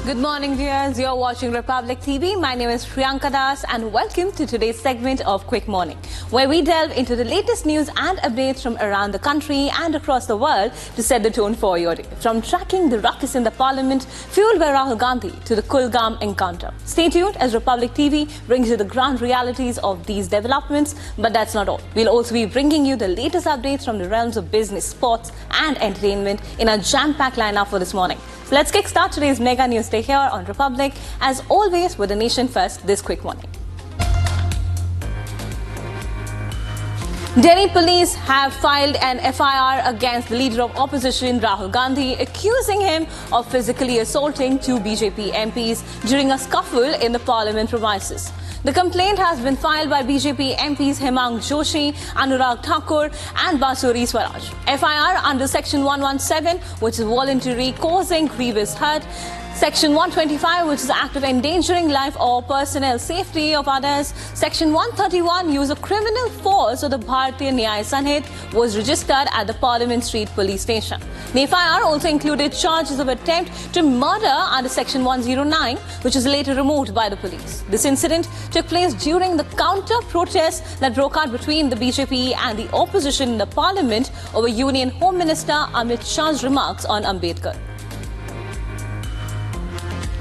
Good morning, viewers. You're watching Republic TV. My name is Priyanka Das and welcome to today's segment of Quick Morning, where we delve into the latest news and updates from around the country and across the world to set the tone for your day. From tracking the ruckus in the parliament fueled by Rahul Gandhi to the Kulgam encounter. Stay tuned as Republic TV brings you the ground realities of these developments. But that's not all. We'll also be bringing you the latest updates from the realms of business, sports and entertainment in our jam-packed lineup for this morning. So let's kickstart today's mega news day here on Republic, as always with the nation first this quick morning. Delhi police have filed an FIR against the leader of opposition Rahul Gandhi, accusing him of physically assaulting two BJP MPs during a scuffle in the parliament premises. The complaint has been filed by BJP MPs Joshi, Anurag Thakur and Basuri Swaraj. FIR under Section 117, which is voluntary causing grievous hurt. Section 125, which is the act of endangering life or personnel safety of others. Section 131, use of criminal force of the Bharatiya Nyaya Sanhit, was registered at the Parliament Street police station. The FIR also included charges of attempt to murder under Section 109, which was later removed by the police. This incident took place during the counter-protests that broke out between the BJP and the opposition in the Parliament over Union Home Minister Amit Shah's remarks on Ambedkar.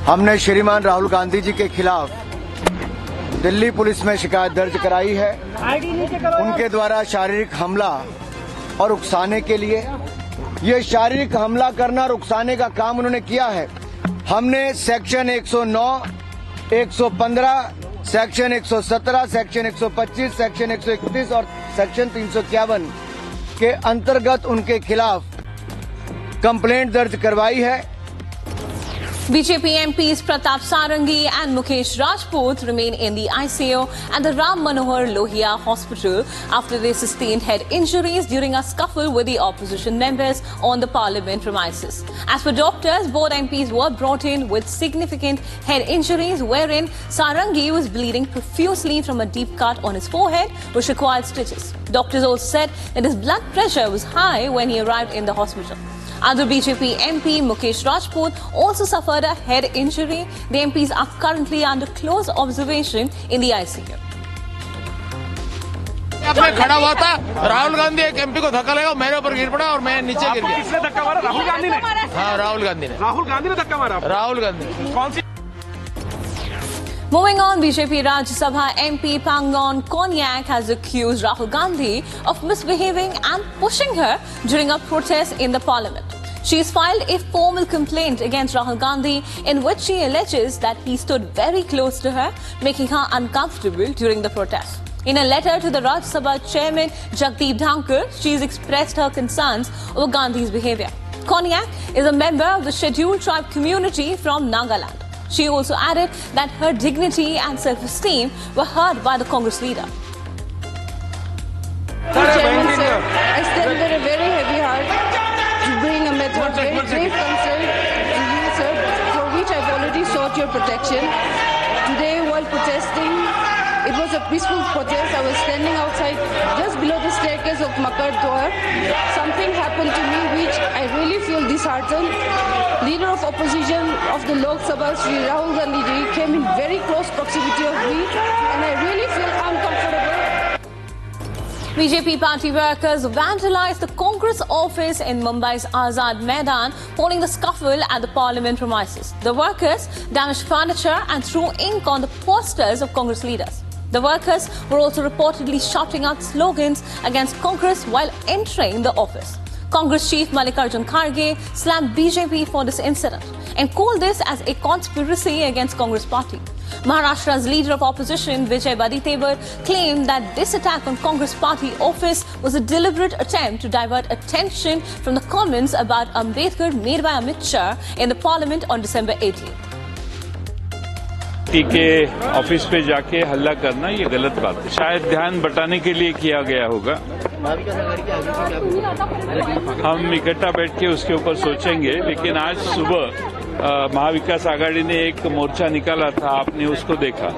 हमने श्रीमान राहुल गांधी जी के खिलाफ Delhi police में शिकायत दर्ज कराई है। उनके द्वारा शारीरिक हमला और उकसाने के लिए, ये शारीरिक हमला करना और उकसाने का काम उन्होंने किया है। हमने सेक्शन 109, 115, सेक्शन 117, सेक्शन 125, सेक्शन 131 और सेक्शन 351 के अंतर्गत उनके खिलाफ कंप्लेंट दर्ज करवाई है। BJP MPs Pratap Sarangi and Mukesh Rajput remain in the ICU at the Ram Manohar Lohia Hospital after they sustained head injuries during a scuffle with the opposition members on the parliament premises. As per doctors, both MPs were brought in with significant head injuries, wherein Sarangi was bleeding profusely from a deep cut on his forehead, which required stitches. Doctors also said that his blood pressure was high when he arrived in the hospital. Other BJP MP Mukesh Rajput also suffered a head injury. The MPs are currently under close observation in the ICU. मैं खड़ा हुआ था, राहुल गांधी एक MP को धक्का लगा, मेरे ऊपर गिर पड़ा और मैं नीचे गिर गया। किसने धक्का मारा? राहुल गांधी ने? हाँ, राहुल गांधी ने। राहुल गांधी ने धक्का मारा? राहुल गांधी। कौन सी? Moving on, BJP Rajya Sabha MP Pangon Konyak has accused Rahul Gandhi of misbehaving and pushing her during a protest in the parliament. She has filed a formal complaint against Rahul Gandhi in which she alleges that he stood very close to her, making her uncomfortable during the protest. In a letter to the Rajya Sabha chairman Jagdeep Dhankar, she has expressed her concerns over Gandhi's behavior. Konyak is a member of the scheduled tribe community from Nagaland. She also added that her dignity and self-esteem were hurt by the Congress leader. Chairman, sir, I stand with a very heavy heart to bring a matter of very grave concern to you, sir, for which I've already sought your protection. Today, while protesting, it was a peaceful protest. I was standing outside just below the staircase of Makar Door. Something happened to me which I really feel disheartened. Leader of opposition of the Lok Sabha, Sri Rahul Gandhi ji, came in very close proximity of me and I really feel uncomfortable. BJP party workers vandalized the Congress office in Mumbai's Azad Maidan following the scuffle at the parliament premises. The workers damaged furniture and threw ink on the posters of Congress leaders. The workers were also reportedly shouting out slogans against Congress while entering the office. Congress chief Mallikarjun Kharge slammed BJP for this incident and called this as a conspiracy against Congress party. Maharashtra's leader of opposition Vijay Baditebar claimed that this attack on Congress party office was a deliberate attempt to divert attention from the comments about Ambedkar made by Amit Shah in the parliament on December 18th. के office पे जाके हल्ला करना ये गलत बात है। शायद ध्यान बटाने के लिए किया गया होगा। हम इकट्ठा बैठ के उसके ऊपर सोचेंगे, लेकिन आज सुबह महाविकास आघाड़ी ने एक मोर्चा निकाला था, आपने उसको देखा।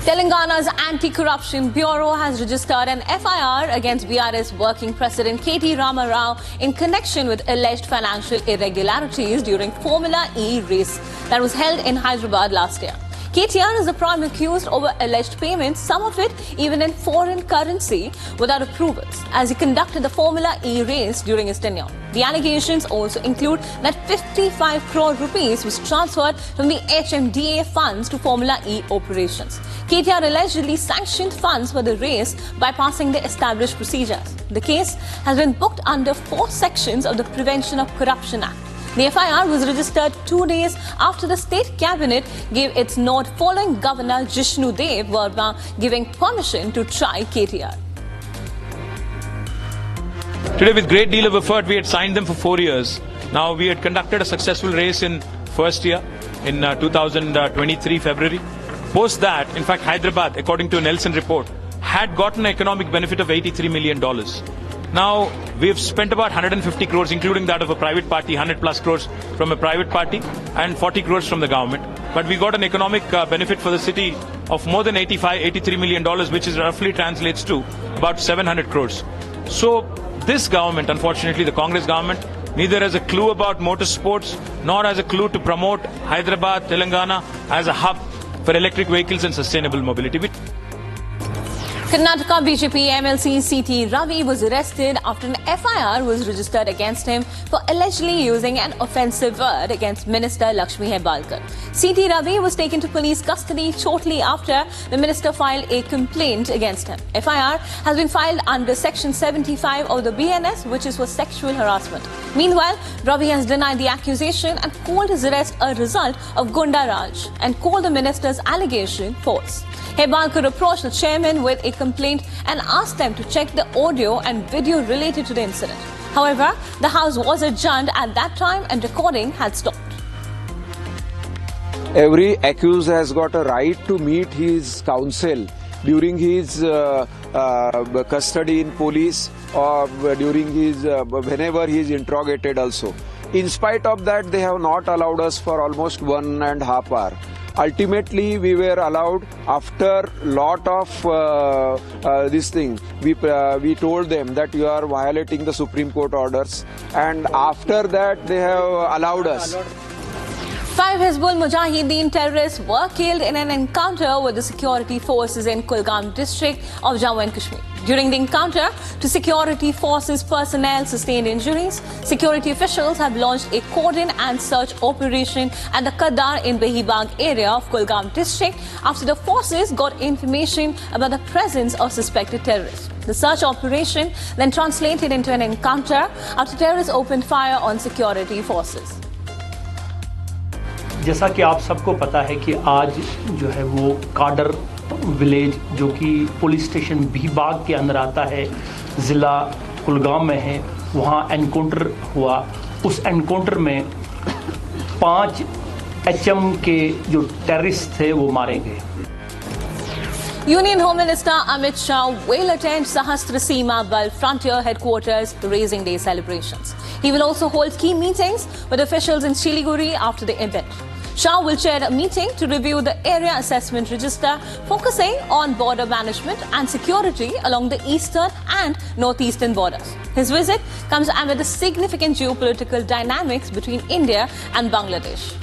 Telangana's Anti-Corruption Bureau has registered an FIR against BRS Working President KT Rama Rao in connection with alleged financial irregularities during Formula E race that was held in Hyderabad last year. KTR is the prime accused over alleged payments, some of it even in foreign currency, without approvals, as he conducted the Formula E race during his tenure. The allegations also include that 55 crore rupees was transferred from the HMDA funds to Formula E operations. KTR allegedly sanctioned funds for the race, bypassing the established procedures. The case has been booked under 4 sections of the Prevention of Corruption Act. The FIR was registered 2 days after the state cabinet gave its nod following Governor Jishnu Dev Verma giving permission to try KTR. Today, with great deal of effort, we had signed them for 4 years. Now, we had conducted a successful race in first year in 2023 February. Post that, in fact, Hyderabad, according to a Nelson report, had gotten an economic benefit of $83 million. Now, we have spent about 150 crores, including that of a private party, 100 plus crores from a private party and 40 crores from the government. But we got an economic benefit for the city of more than $83 million, which is roughly translates to about 700 crores. So this government, unfortunately, the Congress government, neither has a clue about motorsports, nor has a clue to promote Hyderabad, Telangana as a hub for electric vehicles and sustainable mobility. Karnataka BJP MLC CT Ravi was arrested after an FIR was registered against him for allegedly using an offensive word against Minister Lakshmi Hebalkar. CT Ravi was taken to police custody shortly after the minister filed a complaint against him. FIR has been filed under Section 75 of the BNS, which is for sexual harassment. Meanwhile, Ravi has denied the accusation and called his arrest a result of Gunda Raj and called the minister's allegation false. Hebalkar approached the chairman with a complaint and asked them to check the audio and video related to the incident. However, the House was adjourned at that time and recording had stopped. Every accused has got a right to meet his counsel during his custody in police or during his whenever he is interrogated also. In spite of that, they have not allowed us for almost 1.5 hours. Ultimately, we were allowed after lot of this thing. We told them that you are violating the Supreme Court orders, and after that they have allowed us. 5 Hizbul Mujahideen terrorists were killed in an encounter with the security forces in Kulgam district of Jammu and Kashmir. During the encounter, 2 security forces personnel sustained injuries. Security officials have launched a cordon and search operation at the Kadar in Behibag area of Kulgam district after the forces got information about the presence of suspected terrorists. The search operation then translated into an encounter after terrorists opened fire on security forces. जैसा कि आप सबको पता है कि आज जो है वो काडर विलेज जो कि पुलिस स्टेशन भीबाग के अंदर आता है, ज़िला कुलगाम में है, वहाँ एनकाउंटर हुआ। उस एनकाउंटर में 5 HM के जो टेररिस्ट थे वो मारे गए। Union Home Minister Amit Shah will attend Sahastra Seema Bal Frontier Headquarters Raising Day celebrations. He will also hold key meetings with officials in Siliguri after the event. Shah will chair a meeting to review the area assessment register, focusing on border management and security along the eastern and northeastern borders. His visit comes amid the significant geopolitical dynamics between India and Bangladesh.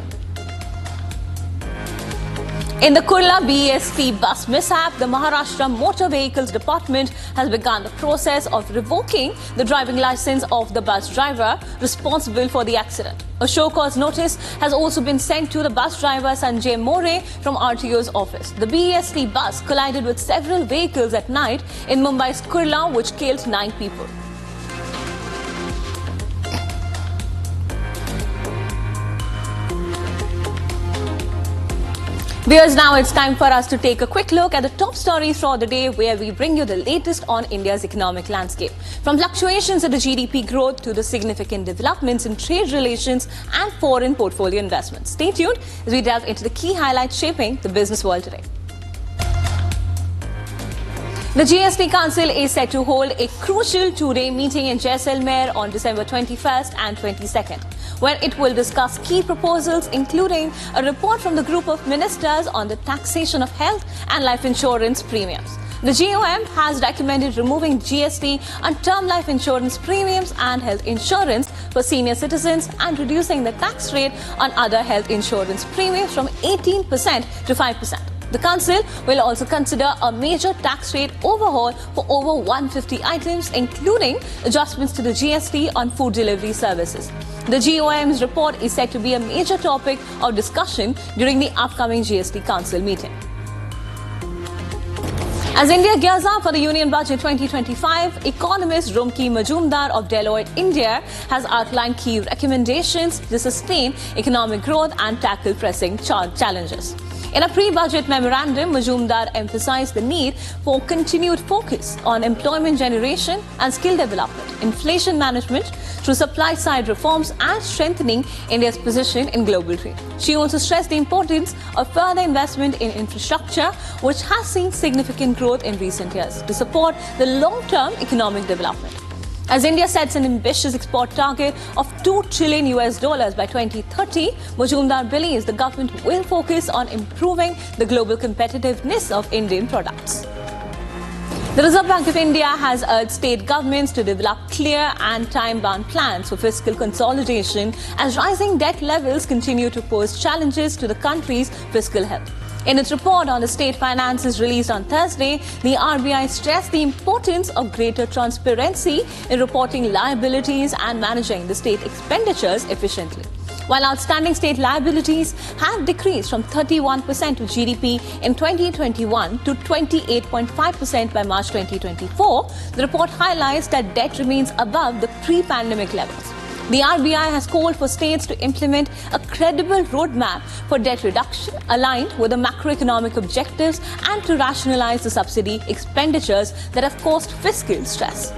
In the Kurla BEST bus mishap, the Maharashtra Motor Vehicles Department has begun the process of revoking the driving license of the bus driver responsible for the accident. A show cause notice has also been sent to the bus driver Sanjay More from RTO's office. The BEST bus collided with several vehicles at night in Mumbai's Kurla, which killed 9 people. Viewers, now it's time for us to take a quick look at the top stories for the day, where we bring you the latest on India's economic landscape. From fluctuations in the GDP growth to the significant developments in trade relations and foreign portfolio investments. Stay tuned as we delve into the key highlights shaping the business world today. The GST Council is set to hold a crucial 2-day meeting in Jaisalmer on December 21st and 22nd. where it will discuss key proposals, including a report from the group of ministers on the taxation of health and life insurance premiums. The GOM has recommended removing GST on term life insurance premiums and health insurance for senior citizens and reducing the tax rate on other health insurance premiums from 18% to 5%. The Council will also consider a major tax rate overhaul for over 150 items, including adjustments to the GST on food delivery services. The GOM's report is said to be a major topic of discussion during the upcoming GST Council meeting. As India gears up for the Union Budget 2025, economist Rumki Majumdar of Deloitte India has outlined key recommendations to sustain economic growth and tackle pressing challenges. In a pre-budget memorandum, Majumdar emphasized the need for continued focus on employment generation and skill development, inflation management through supply-side reforms and strengthening India's position in global trade. She also stressed the importance of further investment in infrastructure, which has seen significant growth in recent years, to support the long-term economic development. As India sets an ambitious export target of $2 trillion by 2030, Majumdar believes the government will focus on improving the global competitiveness of Indian products. The Reserve Bank of India has urged state governments to develop clear and time-bound plans for fiscal consolidation as rising debt levels continue to pose challenges to the country's fiscal health. In its report on the state finances released on Thursday, the RBI stressed the importance of greater transparency in reporting liabilities and managing the state expenditures efficiently. While outstanding state liabilities have decreased from 31% of GDP in 2021 to 28.5% by March 2024, the report highlights that debt remains above the pre-pandemic levels. The RBI has called for states to implement a credible roadmap for debt reduction aligned with the macroeconomic objectives and to rationalize the subsidy expenditures that have caused fiscal stress.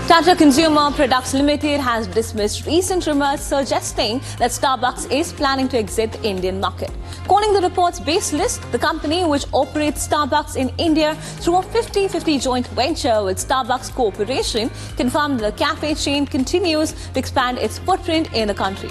Tata Consumer Products Limited has dismissed recent rumors suggesting that Starbucks is planning to exit the Indian market. Calling the reports baseless, the company, which operates Starbucks in India through a 50-50 joint venture with Starbucks Corporation, confirmed the cafe chain continues to expand its footprint in the country.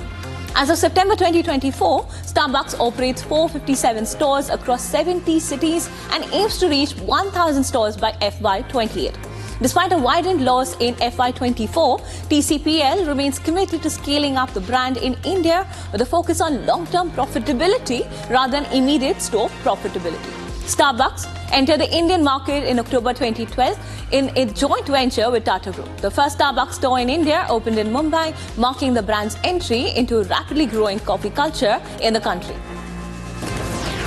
As of September 2024, Starbucks operates 457 stores across 70 cities and aims to reach 1,000 stores by FY28. Despite a widened loss in FY24, TCPL remains committed to scaling up the brand in India with a focus on long-term profitability rather than immediate store profitability. Starbucks entered the Indian market in October 2012 in a joint venture with Tata Group. The first Starbucks store in India opened in Mumbai, marking the brand's entry into a rapidly growing coffee culture in the country.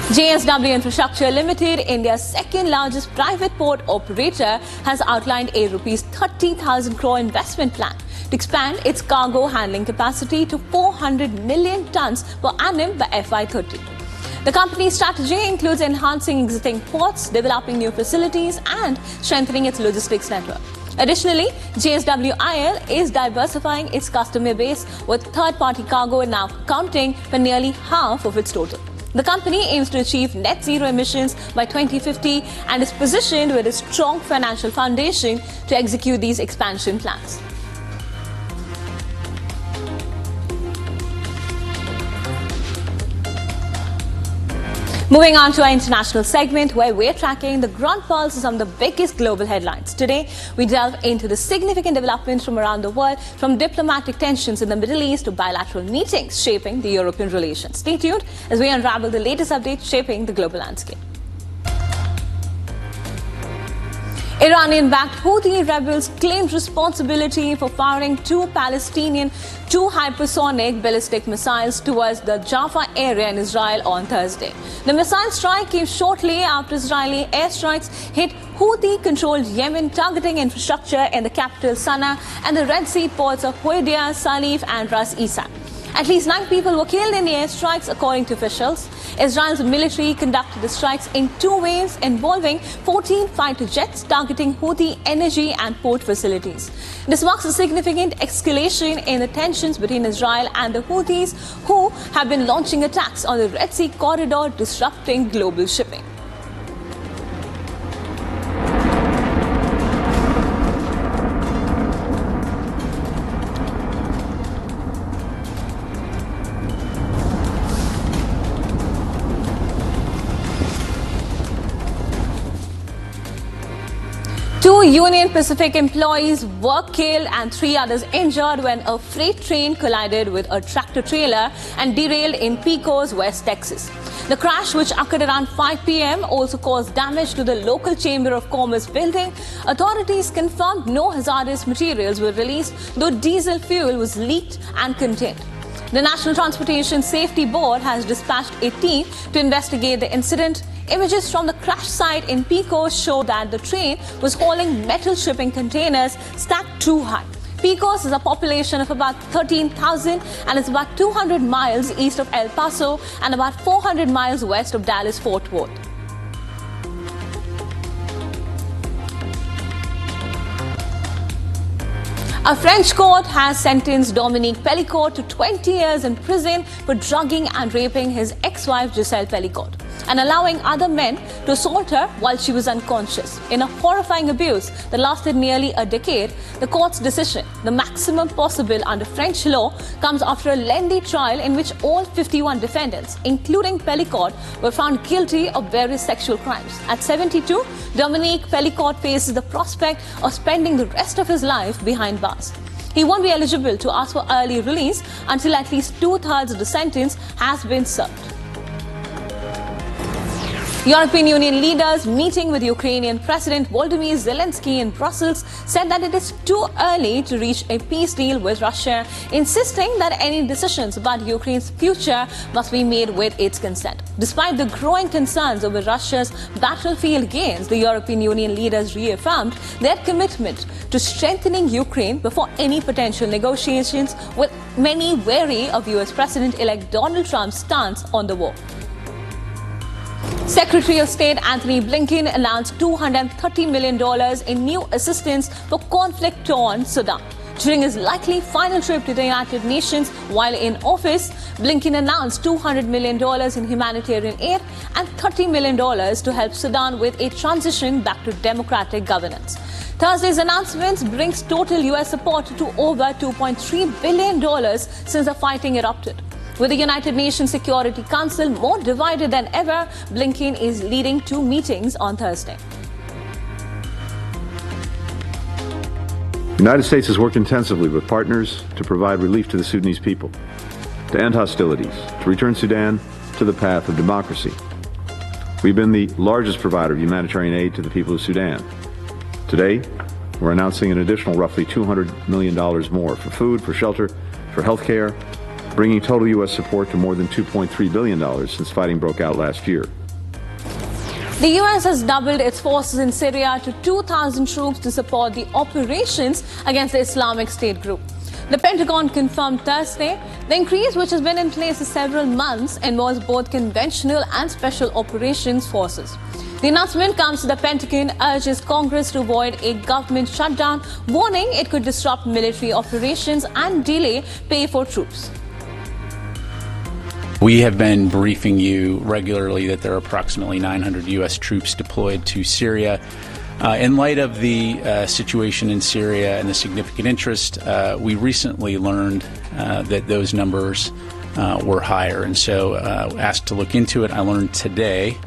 JSW Infrastructure Limited, India's second largest private port operator, has outlined a Rs 30,000 crore investment plan to expand its cargo handling capacity to 400 million tons per annum by FY30. The company's strategy includes enhancing existing ports, developing new facilities, and strengthening its logistics network. Additionally, JSWIL is diversifying its customer base, with third-party cargo now accounting for nearly half of its total. The company aims to achieve net zero emissions by 2050 and is positioned with a strong financial foundation to execute these expansion plans. Moving on to our international segment, where we're tracking the ground pulse of some of the biggest global headlines. Today, we delve into the significant developments from around the world, from diplomatic tensions in the Middle East to bilateral meetings shaping the European relations. Stay tuned as we unravel the latest updates shaping the global landscape. Iranian-backed Houthi rebels claimed responsibility for firing two hypersonic ballistic missiles towards the Jaffa area in Israel on Thursday. The missile strike came shortly after Israeli airstrikes hit Houthi-controlled Yemen, targeting infrastructure in the capital Sana'a and the Red Sea ports of Hudaybiyah, Salif and Ras Isa. At least 9 people were killed in the airstrikes, according to officials. Israel's military conducted the strikes in 2 waves involving 14 fighter jets targeting Houthi energy and port facilities. This marks a significant escalation in the tensions between Israel and the Houthis, who have been launching attacks on the Red Sea corridor, disrupting global shipping. Union Pacific employees were killed and 3 others injured when a freight train collided with a tractor trailer and derailed in Pecos, West Texas. The crash, which occurred around 5 p.m., also caused damage to the local Chamber of Commerce building. Authorities confirmed no hazardous materials were released, though diesel fuel was leaked and contained. The National Transportation Safety Board has dispatched a team to investigate the incident. Images from the crash site in Pecos show that the train was hauling metal shipping containers stacked too high. Pecos has a population of about 13,000 and is about 200 miles east of El Paso and about 400 miles west of Dallas-Fort Worth. A French court has sentenced Dominique Pellicourt to 20 years in prison for drugging and raping his ex-wife Giselle Pellicourt and allowing other men to assault her while she was unconscious. In a horrifying abuse that lasted nearly a decade, the court's decision, the maximum possible under French law, comes after a lengthy trial in which all 51 defendants, including Pellicourt, were found guilty of various sexual crimes. At 72, Dominique Pellicourt faces the prospect of spending the rest of his life behind bars. He won't be eligible to ask for early release until at least 2/3 of the sentence has been served. European Union leaders meeting with Ukrainian President Volodymyr Zelensky in Brussels said that it is too early to reach a peace deal with Russia, insisting that any decisions about Ukraine's future must be made with its consent. Despite the growing concerns over Russia's battlefield gains, the European Union leaders reaffirmed their commitment to strengthening Ukraine before any potential negotiations, with many wary of US President-elect Donald Trump's stance on the war. Secretary of State Antony Blinken announced $230 million in new assistance for conflict-torn Sudan. During his likely final trip to the United Nations while in office, Blinken announced $200 million in humanitarian aid and $30 million to help Sudan with a transition back to democratic governance. Thursday's announcements brings total US support to over $2.3 billion since the fighting erupted. With the United Nations Security Council more divided than ever, Blinken is leading 2 meetings on Thursday. The United States has worked intensively with partners to provide relief to the Sudanese people, to end hostilities, to return Sudan to the path of democracy. We've been the largest provider of humanitarian aid to the people of Sudan. Today, we're announcing an additional roughly $200 million more for food, for shelter, for health care, bringing total U.S. support to more than $2.3 billion since fighting broke out last year. The U.S. has doubled its forces in Syria to 2,000 troops to support the operations against the Islamic State group. The Pentagon confirmed Thursday the increase, which has been in place for several months, involves both conventional and special operations forces. The announcement comes as the Pentagon urges Congress to avoid a government shutdown, warning it could disrupt military operations and delay pay for troops. We have been briefing you regularly that there are approximately 900 U.S. troops deployed to Syria. In light of the situation in Syria and the significant interest, we recently learned that those numbers were higher, and so asked to look into it. I learned today.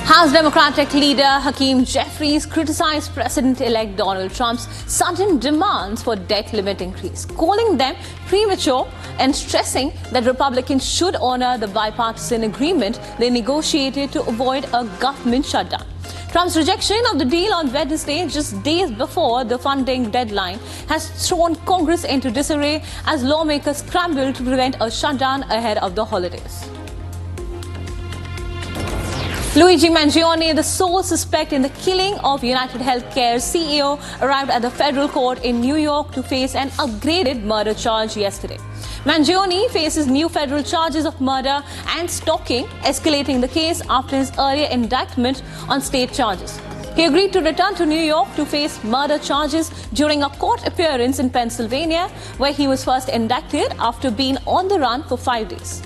House Democratic leader Hakeem Jeffries criticized President-elect Donald Trump's sudden demands for debt limit increase, calling them premature and stressing that Republicans should honor the bipartisan agreement they negotiated to avoid a government shutdown. Trump's rejection of the deal on Wednesday, just days before the funding deadline, has thrown Congress into disarray as lawmakers scramble to prevent a shutdown ahead of the holidays. Luigi Mangione, the sole suspect in the killing of United Healthcare's CEO, arrived at the federal court in New York to face an upgraded murder charge yesterday. Mangione faces new federal charges of murder and stalking, escalating the case after his earlier indictment on state charges. He agreed to return to New York to face murder charges during a court appearance in Pennsylvania, where he was first indicted after being on the run for 5 days.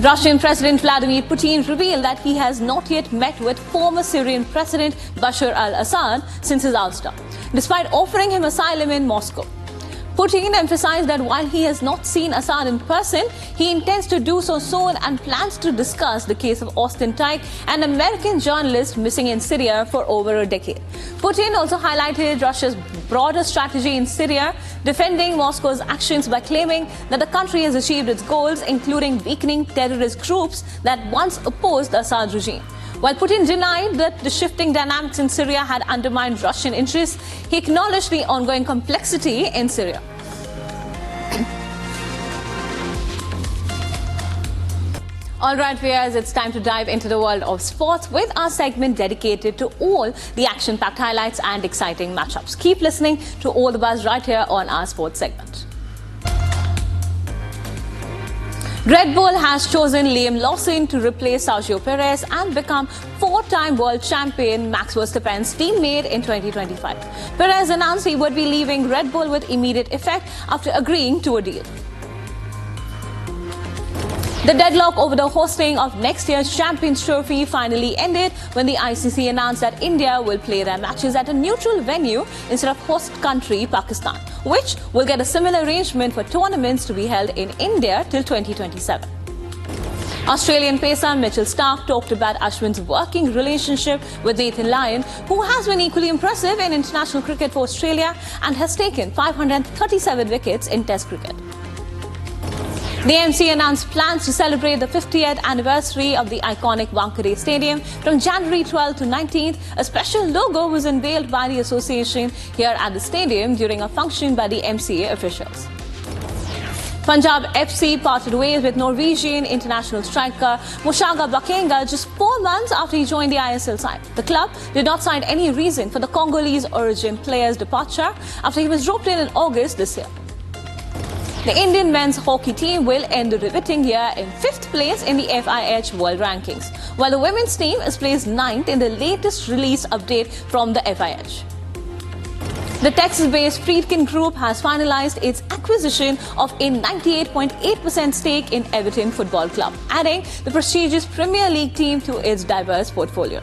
Russian President Vladimir Putin revealed that he has not yet met with former Syrian President Bashar al-Assad since his ouster, despite offering him asylum in Moscow. Putin emphasized that while he has not seen Assad in person, he intends to do so soon and plans to discuss the case of Austin Tyke, an American journalist missing in Syria for over a decade. Putin also highlighted Russia's broader strategy in Syria, defending Moscow's actions by claiming that the country has achieved its goals, including weakening terrorist groups that once opposed the Assad regime. While Putin denied that the shifting dynamics in Syria had undermined Russian interests, he acknowledged the ongoing complexity in Syria. All right, viewers, it's time to dive into the world of sports with our segment dedicated to all the action-packed highlights and exciting matchups. Keep listening to All the Buzz right here on our sports segment. Red Bull has chosen Liam Lawson to replace Sergio Perez and become four-time world champion Max Verstappen's teammate in 2025. Perez announced he would be leaving Red Bull with immediate effect after agreeing to a deal. The deadlock over the hosting of next year's Champions Trophy finally ended when the ICC announced that India will play their matches at a neutral venue instead of host country Pakistan, which will get a similar arrangement for tournaments to be held in India till 2027. Australian pacer Mitchell Starc talked about Ashwin's working relationship with Nathan Lyon, who has been equally impressive in international cricket for Australia and has taken 537 wickets in Test cricket. The MC announced plans to celebrate the 50th anniversary of the iconic Wankhede Stadium from January 12th to 19th. A special logo was unveiled by the association here at the stadium during a function by the MCA officials. Punjab FC parted ways with Norwegian international striker Mushaga Bakenga just 4 months after he joined the ISL side. The club did not cite any reason for the Congolese origin player's departure after he was roped in August this year. The Indian men's hockey team will end the riveting year in 5th place in the FIH World Rankings, while the women's team is placed 9th in the latest released update from the FIH. The Texas-based Friedkin Group has finalized its acquisition of a 98.8% stake in Everton Football Club, adding the prestigious Premier League team to its diverse portfolio.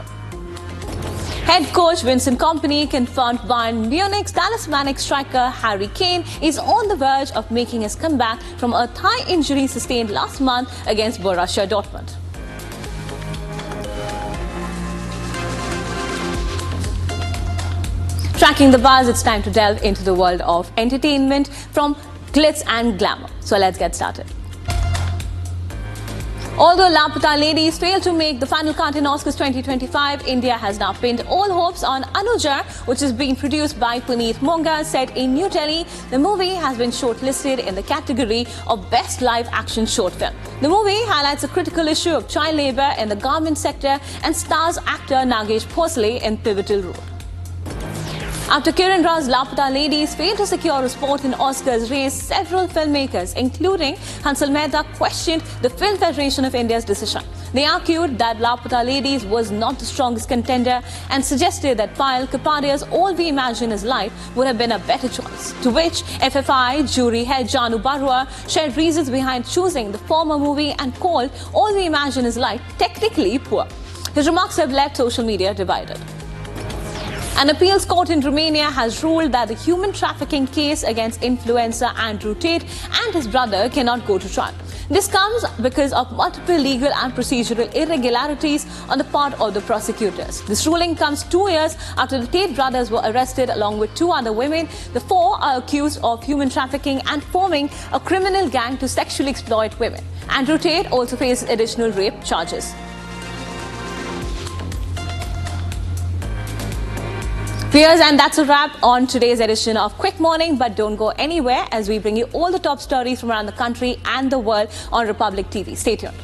Head coach Vincent Kompany confirmed Bayern Munich's talismanic striker Harry Kane is on the verge of making his comeback from a thigh injury sustained last month against Borussia Dortmund. Tracking the buzz, it's time to delve into the world of entertainment from glitz and glamour. So let's get started. Although Lapata Ladies failed to make the final cut in Oscars 2025, India has now pinned all hopes on Anuja, which is being produced by Puneet Monga, set in New Delhi. The movie has been shortlisted in the category of Best Live Action Short Film. The movie highlights a critical issue of child labour in the garment sector and stars actor Nagesh Bhosle in pivotal role. After Kiran Rao's Lapata Ladies failed to secure a spot in Oscars race, several filmmakers, including Hansal Mehta, questioned the Film Federation of India's decision. They argued that Lapata Ladies was not the strongest contender and suggested that Payal Kapadia's All We Imagine Is Light would have been a better choice, to which FFI jury head Janu Barua shared reasons behind choosing the former movie and called All We Imagine Is Light technically poor. His remarks have left social media divided. An appeals court in Romania has ruled that the human trafficking case against influencer Andrew Tate and his brother cannot go to trial. This comes because of multiple legal and procedural irregularities on the part of the prosecutors. This ruling comes 2 years after the Tate brothers were arrested along with 2 other women. The 4 are accused of human trafficking and forming a criminal gang to sexually exploit women. Andrew Tate also faces additional rape charges. Viewers, and that's a wrap on today's edition of Quick Morning. But don't go anywhere as we bring you all the top stories from around the country and the world on Republic TV. Stay tuned.